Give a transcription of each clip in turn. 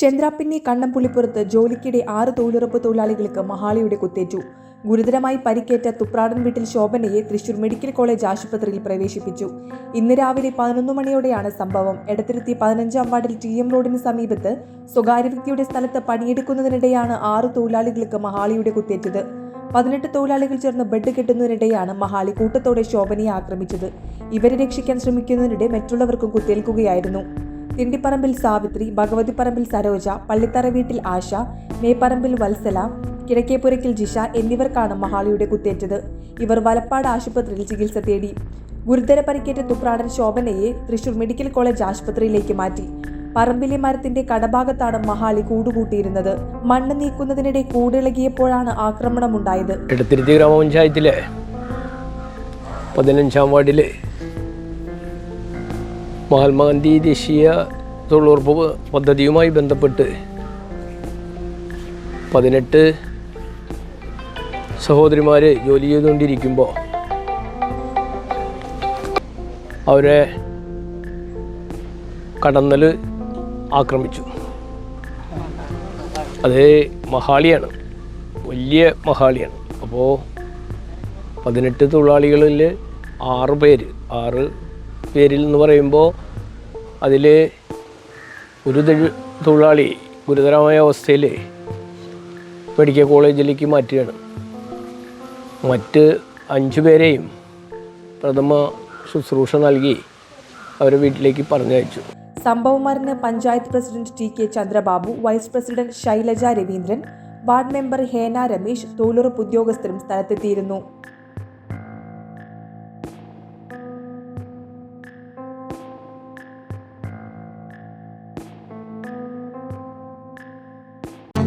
ചെന്ത്രാപ്പിന്നി കണ്ണംപുള്ളിപ്പുറത്ത് ജോലിക്കിടെ 6 തൊഴിലുറപ്പ് തൊഴിലാളികൾക്ക് മഹാളിയുടെ കുത്തേറ്റു. ഗുരുതരമായി പരിക്കേറ്റ തുപ്രാടൻ വീട്ടിൽ ശോഭനയെ തൃശൂർ മെഡിക്കൽ കോളേജ് ആശുപത്രിയിൽ പ്രവേശിപ്പിച്ചു. ഇന്ന് രാവിലെ 11 മണിയോടെയാണ് സംഭവം. എടത്തിരുത്തി 15-ാം വാർഡിൽ TM റോഡിന് സമീപത്ത് സ്വകാര്യ വ്യക്തിയുടെ സ്ഥലത്ത് പണിയെടുക്കുന്നതിനിടെയാണ് 6 തൊഴിലാളികൾക്ക് മഹാളിയുടെ കുത്തേറ്റത്. 18 തൊഴിലാളികൾ ചേർന്ന് ബെഡ് കെട്ടുന്നതിനിടെയാണ് മഹാളി കൂട്ടത്തോടെ ശോഭനയെ ആക്രമിച്ചത്. ഇവരെ രക്ഷിക്കാൻ ശ്രമിക്കുന്നതിനിടെ മറ്റുള്ളവർക്കും കുത്തേൽക്കുകയായിരുന്നു. തിണ്ടിപ്പറമ്പിൽ സാവിത്രി, ഭഗവതിപ്പറമ്പിൽ സരോജ, പള്ളിത്തറ വീട്ടിൽ ആശ, മേപ്പറമ്പിൽ വത്സല, കിഴക്കേപ്പുരയ്ക്കൽ ജിഷ എന്നിവർക്കാണ് മഹാളിയുടെ കുത്തേറ്റത്. ഇവർ വലപ്പാട് ആശുപത്രിയിൽ ചികിത്സ തേടി. ഗുരുതര പരിക്കേറ്റ തുപ്രാടൻ ശോഭനയെ തൃശൂർ മെഡിക്കൽ കോളേജ് ആശുപത്രിയിലേക്ക് മാറ്റി. പറമ്പിലെ മരത്തിന്റെ കടഭാഗത്താണ് മഹാളി കൂടുകൂട്ടിയിരുന്നത്. മണ്ണ് നീക്കുന്നതിനിടെ കൂടിളകിയപ്പോഴാണ് ആക്രമണമുണ്ടായത്. എടത്തിരുത്തി ഗ്രാമപഞ്ചായത്തിലെ 15-ാം വാർഡിലെ മഹാത്മാഗാന്ധി ദേശീയ തൊഴിലുറപ്പ് പദ്ധതിയുമായി ബന്ധപ്പെട്ട് 18 സഹോദരിമാർ ജോലി ചെയ്തുകൊണ്ടിരിക്കുമ്പോൾ അവരെ കടന്നൽ ആക്രമിച്ചു. അത് മഹാളിയാണ്, വലിയ മഹാളിയാണ്. അപ്പോൾ 18 തൊഴിലാളികളിൽ 6 പേരിൽ എന്ന് പറയുമ്പോൾ അതിൽ ഒരു തൊഴിലാളി ഗുരുതരമായ അവസ്ഥയിൽ മെഡിക്കൽ കോളേജിലേക്ക് മാറ്റുകയാണ്. മറ്റ് 5 പേരെയും പ്രഥമ ശുശ്രൂഷ നൽകി അവരെ വീട്ടിലേക്ക് പറഞ്ഞയച്ചു. സംഭവം അറിഞ്ഞ് panchayat president TK Chandrababu, vice president Shailaja Raveendran, ward member Hena Ramesh, തൊഴിലുറപ്പ് ഉദ്യോഗസ്ഥരും സ്ഥലത്തെത്തിയിരുന്നു.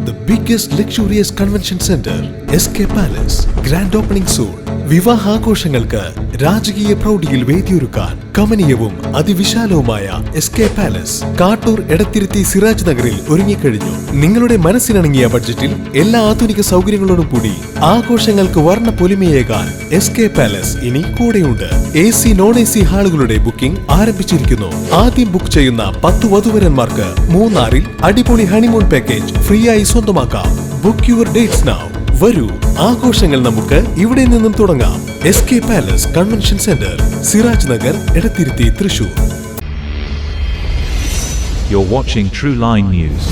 The biggest luxurious convention center, SK Palace, grand opening soon. വിവാഹാഘോഷങ്ങൾക്ക് രാജകീയ പ്രൗഢിയിൽ വേദിയൊരുക്കാൻ കമനീയവും അതിവിശാലവുമായ SK Palace കാട്ടൂർ എടത്തിരുത്തി സിറാജ് നഗറിൽ ഒരുങ്ങിക്കഴിഞ്ഞു. നിങ്ങളുടെ മനസ്സിനിണങ്ങിയ ബഡ്ജറ്റിൽ എല്ലാ ആധുനിക സൗകര്യങ്ങളോടും കൂടി ആഘോഷങ്ങൾക്ക് വർണ്ണ പൊലിമയേകാൻ SK Palace ഇനി കൂടെയുണ്ട്. AC non-AC ഹാളുകളുടെ ബുക്കിംഗ് ആരംഭിച്ചിരിക്കുന്നു. ആദ്യം ബുക്ക് ചെയ്യുന്ന 10 വധുവരന്മാർക്ക് മൂന്നാറിൽ അടിപൊളി ഹണിമൂൺ പാക്കേജ് ഫ്രീ ആയി സ്വന്തമാക്കാം. Book your dates now. വരൂ, ആഘോഷങ്ങൾ നമുക്ക് ഇവിടെ നിന്നും തുടങ്ങാം. SK Palace convention centre, Siraj Nagar, Edathiruthy, Thrissur. You're watching True Line News.